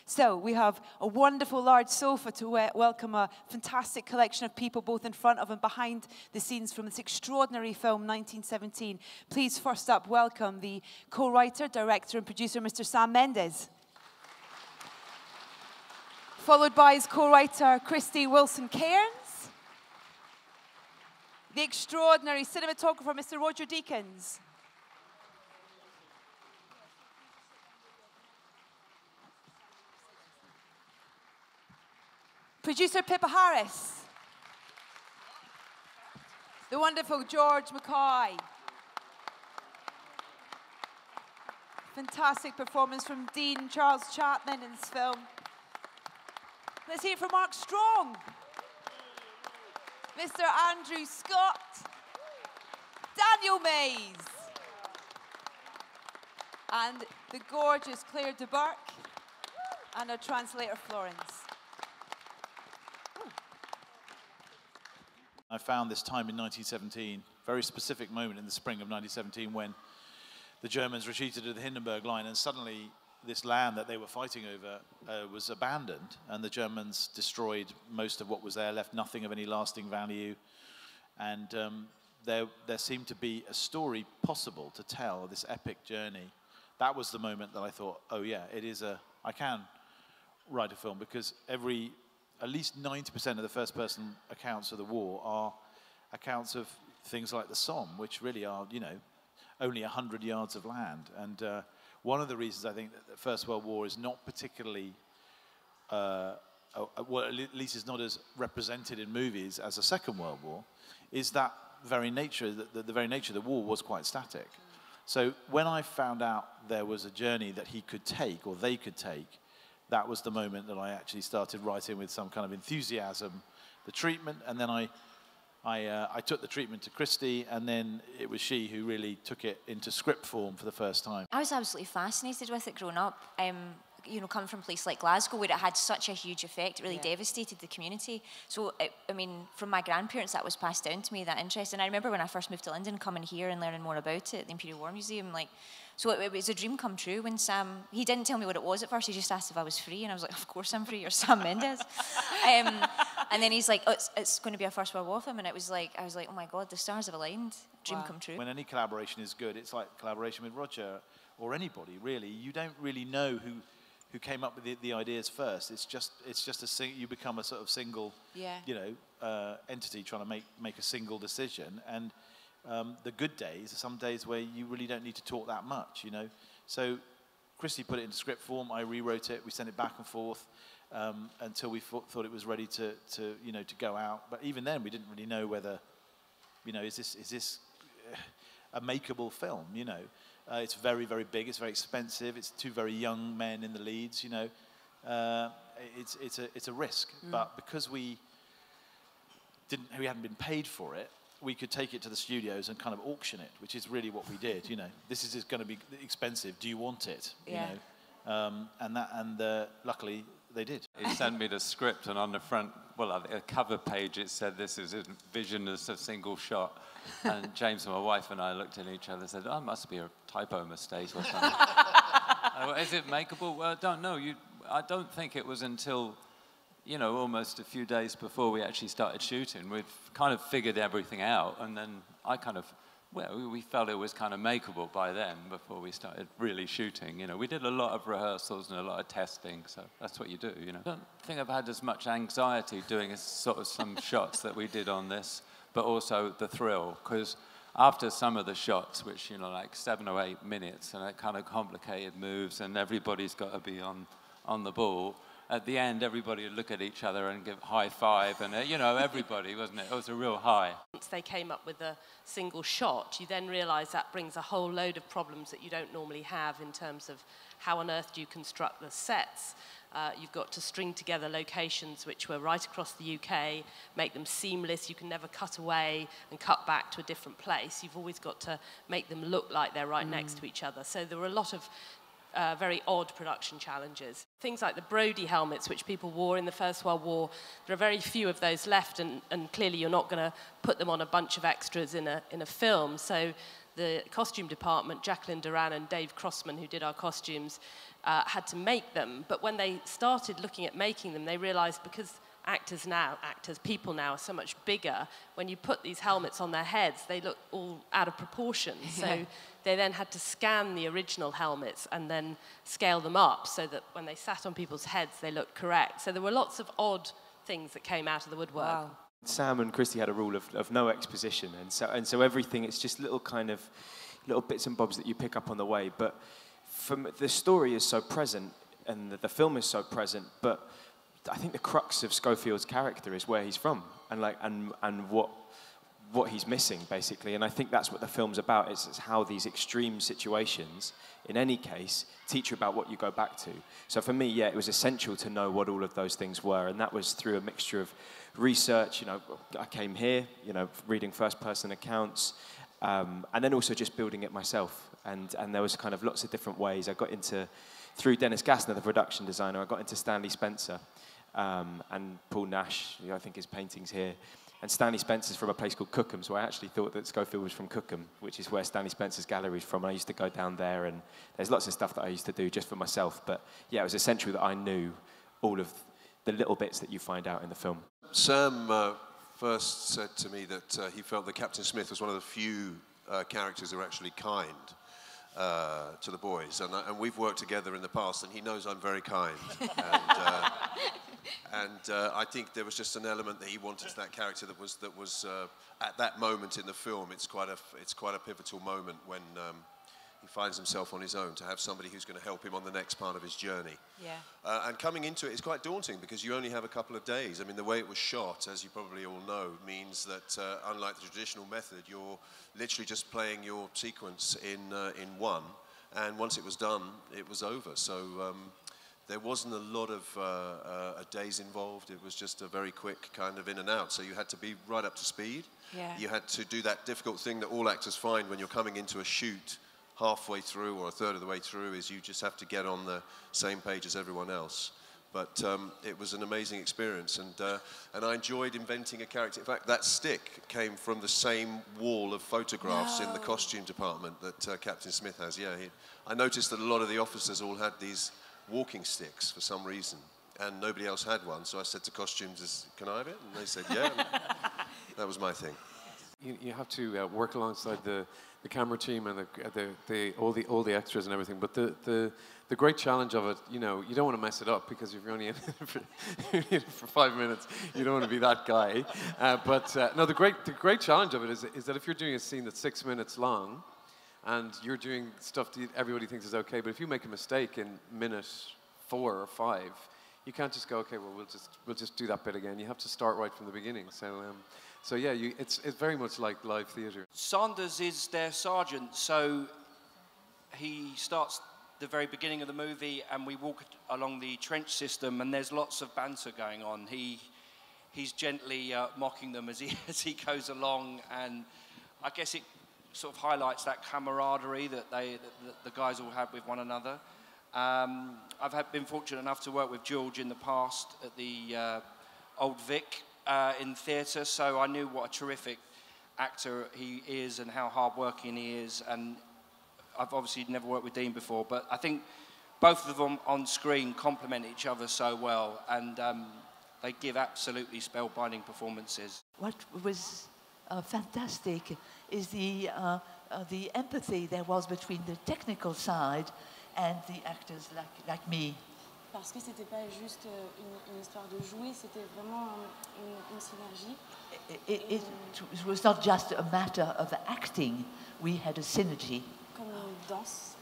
So we have a wonderful large sofa to welcome a fantastic collection of people both in front of and behind the scenes from this extraordinary film 1917. Please first up welcome the co-writer, director and producer Mr. Sam Mendes. Followed by his co-writer Krysty Wilson-Cairns. The extraordinary cinematographer Mr. RogerDeakins. Producer Pippa Harris. The wonderful MacKay. Fantastic performance from Dean Charles Chapman in this film. Let's hear it from Mark Strong. Mr. Andrew Scott. Daniel Mays. And the gorgeous Claire Duburcq. And our translator Florence. I found this time in 1917, very specific moment in the spring of 1917 when the Germans retreated to the Hindenburg Line and suddenly this land that they were fighting over was abandoned and the Germans destroyed most of what was there, left nothing of any lasting value. And there seemed to be a story possible to tell, this epic journey. That was the moment that I thought, oh yeah, I can write a film because at least 90% of the first-person accounts of the war are accounts of things like the Somme, which really are, you know, only 100 yards of land. And one of the reasons I think that the First World War is not particularly, well, at least is not as represented in movies as the Second World War, is that very nature, the very nature of the war was quite static. So when I found out there was a journey that he could take, or they could take, that was the moment that I actually started writing with some kind of enthusiasm, the treatment, and then I took the treatment to Krysty, and then it was she who really took it into script form for the first time. I was absolutely fascinated with it growing up. You know, coming from a place like Glasgow where it had such a huge effect, it really devastated the community. So, I mean, from my grandparents, that was passed down to me, that interest. And I remember when I first moved to London, coming here and learning more about it, the Imperial War Museum, like, so it was a dream come true when Sam, he didn't tell me what it was at first, he just asked if I was free, and I was like, of course I'm free, you're Sam Mendes. And then he's like, oh, it's going to be a First World War film, and I was like, oh my God, the stars have aligned, dream come true. When any collaboration is good, it's like collaboration with Roger, or anybody, really. You don't really know who came up with the ideas first. It's just you become a sort of single, you know, entity trying to make a single decision. And the good days are some days where you really don't need to talk that much, you know. So Krysty put it into script form. I rewrote it. We sent it back and forth until we thought it was ready to you know, to go out. But even then, we didn't really know whether, you know, is this a makeable film, you know. It's very, very big. It's very expensive. It's two very young men in the leads. You know, it's a risk. But because we hadn't been paid for it, we could take it to the studios and kind of auction it, which is really what we did. You know, this is going to be expensive. Do you want it? Yeah. You know, and luckily they did. He sent me the script, and on the front, well, a cover page, it said this is a vision as a single shot. And James, my wife, and I looked at each other and said, oh, it must be a typo mistake or something. Is it makeable? Well, I don't know. I don't think it was until, you know, almost a few days before we actually started shooting. We've kind of figured everything out, and then we felt it was kind of makeable by then before we started really shooting. You know, we did a lot of rehearsals and a lot of testing, so that's what you do, you know. I don't think I've had as much anxiety doing sort of some shots that we did on this, but also the thrill, because after some of the shots, which, you know, like 7 or 8 minutes, and it kind of complicated moves, and everybody's got to be on the ball, at the end, everybody would look at each other and give high five, and, you know, everybody, wasn't it? It was a real high. Once they came up with a single shot, you then realise that brings a whole load of problems that you don't normally have in terms of how on earth do you construct the sets. You've got to string together locations which were right across the UK, make them seamless. You can never cut away and cut back to a different place. You've always got to make them look like they're right next to each other. So there were a lot of very odd production challenges. Things like the Brodie helmets, which people wore in the First World War, there are very few of those left, and clearly you're not going to put them on a bunch of extras in a film. So the costume department, Jacqueline Duran and Dave Crossman, who did our costumes, had to make them. But when they started looking at making them, they realized because people now are so much bigger, when you put these helmets on their heads, they look all out of proportion. So they then had to scan the original helmets and then scale them up so that when they sat on people's heads, they looked correct. So there were lots of odd things that came out of the woodwork. Wow. Sam and Krysty had a rule of no exposition, and so everything, it's just little bits and bobs that you pick up on the way. But the story is so present, and the film is so present, but I think the crux of Schofield's character is where he's from and what he's missing, basically. And I think that's what the film's about. It's how these extreme situations, in any case, teach you about what you go back to. So for me, yeah, it was essential to know what all of those things were, and that was through a mixture of research. You know, I came here, you know, reading first-person accounts, and then also just building it myself. And there was kind of lots of different ways. I got into, through Dennis Gassner, the production designer, I got into Stanley Spencer. And Paul Nash, I think his painting's here. And Stanley Spencer's from a place called Cookham, so I actually thought that Schofield was from Cookham, which is where Stanley Spencer's gallery is from. And I used to go down there, and there's lots of stuff that I used to do just for myself. But yeah, it was essential that I knew all of the little bits that you find out in the film. Sam first said to me that he felt that Captain Smith was one of the few characters who were actually kind to the boys, and we've worked together in the past, and he knows I'm very kind. And I think there was just an element that he wanted to that character that was at that moment in the film. It's quite a pivotal moment when he finds himself on his own, to have somebody who's going to help him on the next part of his journey. Yeah. And coming into it is quite daunting because you only have a couple of days. I mean, the way it was shot, as you probably all know, means that unlike the traditional method, you're literally just playing your sequence in one, and once it was done, it was over. So there wasn't a lot of days involved. It was just a very quick kind of in and out. So you had to be right up to speed. Yeah. You had to do that difficult thing that all actors find when you're coming into a shoot halfway through or a third of the way through, is you just have to get on the same page as everyone else. But it was an amazing experience, and I enjoyed inventing a character. In fact, that stick came from the same wall of photographs in the costume department that Captain Smith has. Yeah, I noticed that a lot of the officers all had these walking sticks for some reason, and nobody else had one. So I said to costumes, "Can I have it?" And they said, "Yeah." That was my thing. You have to work alongside the camera team and all the extras and everything. But the great challenge of it, you know, you don't want to mess it up, because if you're only in it for 5 minutes, you don't want to be that guy. No, the great challenge of it is that if you're doing a scene that's 6 minutes long, and you're doing stuff that everybody thinks is okay, but if you make a mistake in minute 4 or 5, you can't just go, okay, well, we'll just do that bit again. You have to start right from the beginning. So yeah, it's very much like live theatre. Sanders is their sergeant, so he starts the very beginning of the movie, and we walk along the trench system, and there's lots of banter going on. He's gently mocking them as he goes along, and I guess it sort of highlights that camaraderie that the guys all have with one another. I've been fortunate enough to work with George in the past at the Old Vic in theatre, so I knew what a terrific actor he is and how hard-working he is. And I've obviously never worked with Dean before, but I think both of them on screen complement each other so well, and they give absolutely spellbinding performances. What was fantastic is the empathy there was between the technical side and the actors like me. Parce que c'était pas juste une histoire de jouer, c'était vraiment une synergie. It was not just a matter of acting, we had a synergy. Comme une danse.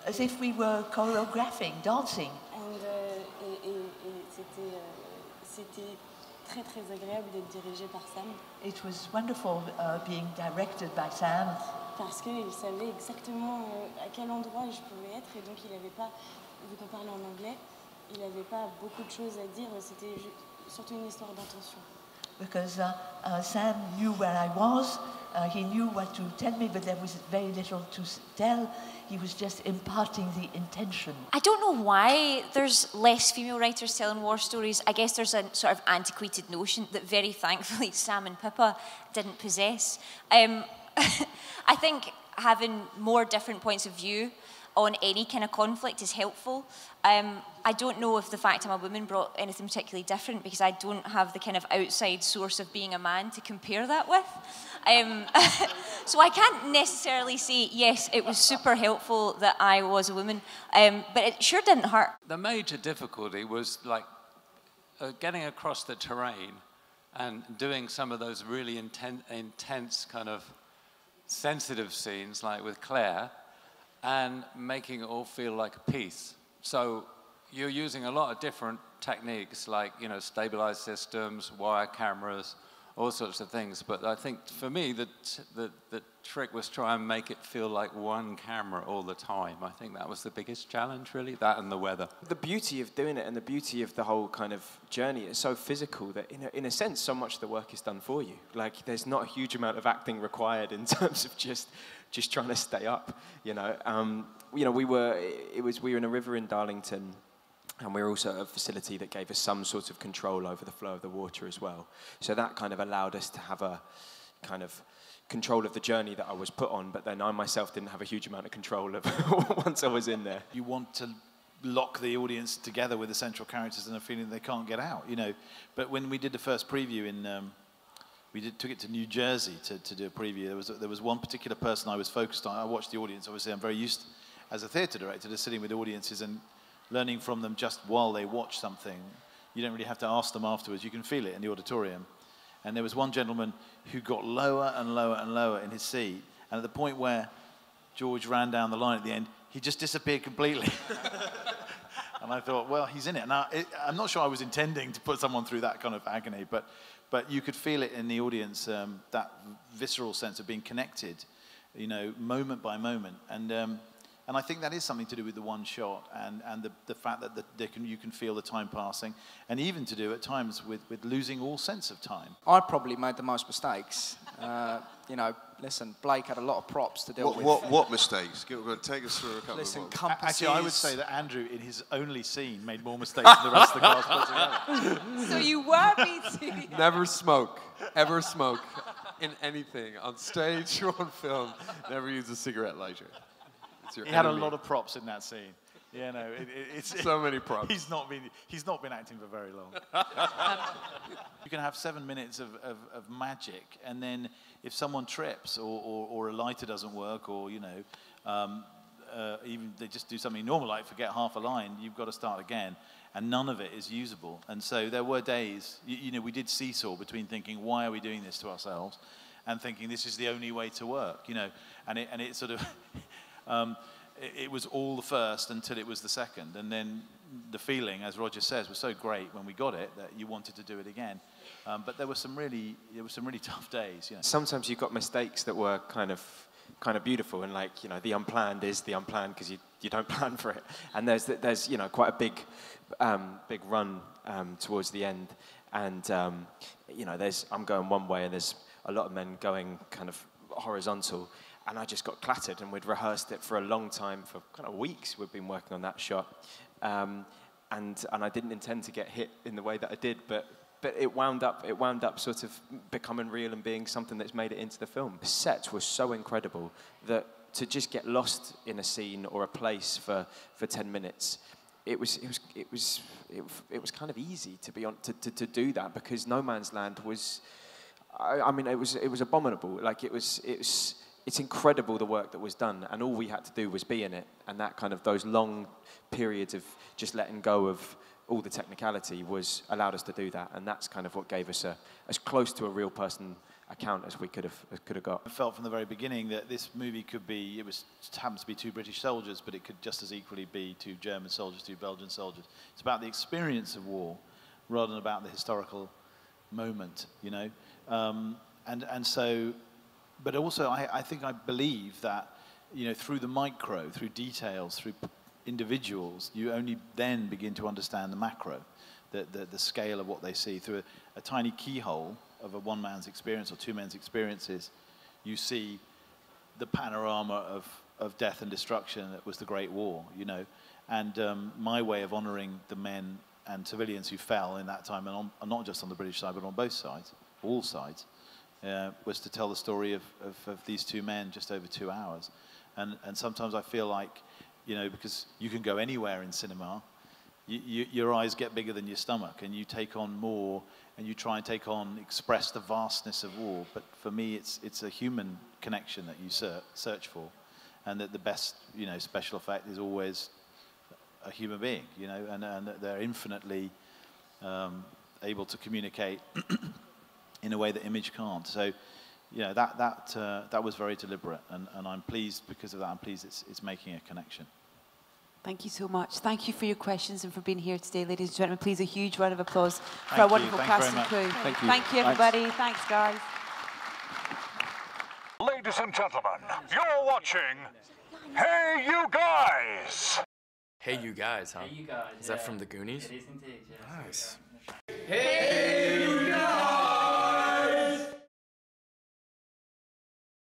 As if we were choreographing, dancing. Et c'était très très agréable d'être dirigé par Sam. It was wonderful being directed by Sam. Parce qu'il savait exactement à quel endroit je pouvais être, et donc il n'avait pas, vu qu'on parlait en anglais, il n'avait pas beaucoup de choses à dire, c'était surtout une histoire d'intention. Because Sam knew where I was, he knew what to tell me, but there was very little to tell. He was just imparting the intention. I don't know why there's less female writers telling war stories. I guess there's a sort of antiquated notion that very thankfully Sam and Pippa didn't possess. I think having more different points of view on any kind of conflict is helpful. I don't know if the fact I'm a woman brought anything particularly different, because I don't have the kind of outside source of being a man to compare that with. So I can't necessarily say, yes, it was super helpful that I was a woman, but it sure didn't hurt. The major difficulty was like getting across the terrain and doing some of those really intense kind of sensitive scenes like with Claire, and making it all feel like a piece. So you're using a lot of different techniques, like, you know, stabilized systems, wire cameras, all sorts of things. But I think for me, the trick was try and make it feel like one camera all the time. I think that was the biggest challenge, really, that and the weather. The beauty of doing it and the beauty of the whole kind of journey is so physical that, in a sense, so much of the work is done for you. Like, there's not a huge amount of acting required in terms of just trying to stay up, you know. We were in a river in Darlington, and we were also at a facility that gave us some sort of control over the flow of the water as well. So that kind of allowed us to have a kind of control of the journey that I was put on, but then I myself didn't have a huge amount of control of once I was in there. You want to lock the audience together with the central characters and a feeling they can't get out, you know. But when we did the first preview took it to New Jersey to do a preview. There was one particular person I was focused on. I watched the audience. Obviously, I'm very used, as a theatre director, to sitting with audiences and learning from them just while they watch something. You don't really have to ask them afterwards. You can feel it in the auditorium. And there was one gentleman who got lower and lower and lower in his seat. And at the point where George ran down the line at the end, he just disappeared completely. And I thought, well, he's in it. Now, I'm not sure I was intending to put someone through that kind of agony, but you could feel it in the audience, that visceral sense of being connected, you know, moment by moment. And I think that is something to do with the one shot and the fact that you can feel the time passing, and even to do at times with losing all sense of time. I probably made the most mistakes. You know, listen, Blake had a lot of props to deal with. What mistakes? Take us through a couple of them. Actually, I would say that Andrew, in his only scene, made more mistakes than the rest of the cast put together. So you were beating. Never smoke, ever smoke in anything, on stage or on film. Never use a cigarette lighter. He had a lot of props in that scene. Yeah, no, it's so many props. He's not been acting for very long. You can have 7 minutes of magic, and then if someone trips or a lighter doesn't work, or you know, even they just do something normal like forget half a line, you've got to start again, and none of it is usable. And so there were days, you know, we did seesaw between thinking, why are we doing this to ourselves, and thinking this is the only way to work, you know, and it sort of. It was all the first until it was the second, and then the feeling, as Roger says, was so great when we got it that you wanted to do it again. But there were some really tough days. You know. Sometimes you got mistakes that were kind of beautiful, and like, you know, the unplanned is the unplanned because you don't plan for it. And there's you know, quite a big run towards the end, and you know, I'm going one way and there's a lot of men going kind of horizontal. And I just got clattered, and we'd rehearsed it for a long time, for kind of weeks. We'd been working on that shot, and I didn't intend to get hit in the way that I did, but it wound up sort of becoming real and being something that's made it into the film. The sets were so incredible that to just get lost in a scene or a place for 10 minutes, it was kind of easy to do that, because No Man's Land was, I mean, it was abominable. Like it's incredible the work that was done, and all we had to do was be in it, and that kind of those long periods of just letting go of all the technicality allowed us to do that, and that's kind of what gave us as close to a real person account as we could have got. I felt from the very beginning that this movie could be, it happens to be 2 British soldiers, but it could just as equally be 2 German soldiers, 2 Belgian soldiers. It's about the experience of war rather than about the historical moment, you know, and so. But also, I believe that, you know, through the micro, through details, through individuals, you only then begin to understand the macro, the scale of what they see. Through a tiny keyhole of a one man's experience or 2 men's experiences, you see the panorama of death and destruction that was the Great War, you know. And my way of honouring the men and civilians who fell in that time, and not just on the British side, but on both sides, all sides, was to tell the story of these two men just over 2 hours. And sometimes I feel like, you know, because you can go anywhere in cinema, your eyes get bigger than your stomach, and you take on more, and you try and express the vastness of war. But for me, it's a human connection that you search for, and that the best, you know, special effect is always a human being, you know, and that they're infinitely able to communicate in a way that image can't. So, you know, that was very deliberate, and I'm pleased because of that. I'm pleased it's making a connection. Thank you so much. Thank you for your questions and for being here today, ladies and gentlemen. Please, a huge round of applause for our wonderful cast and crew. Thank you. Thank you, everybody. Thanks, guys. Ladies and gentlemen, you're watching Hey You Guys! Hey You Guys, huh? Hey You Guys. Is that from the Goonies? It is indeed, yeah. Nice. Hey You Guys!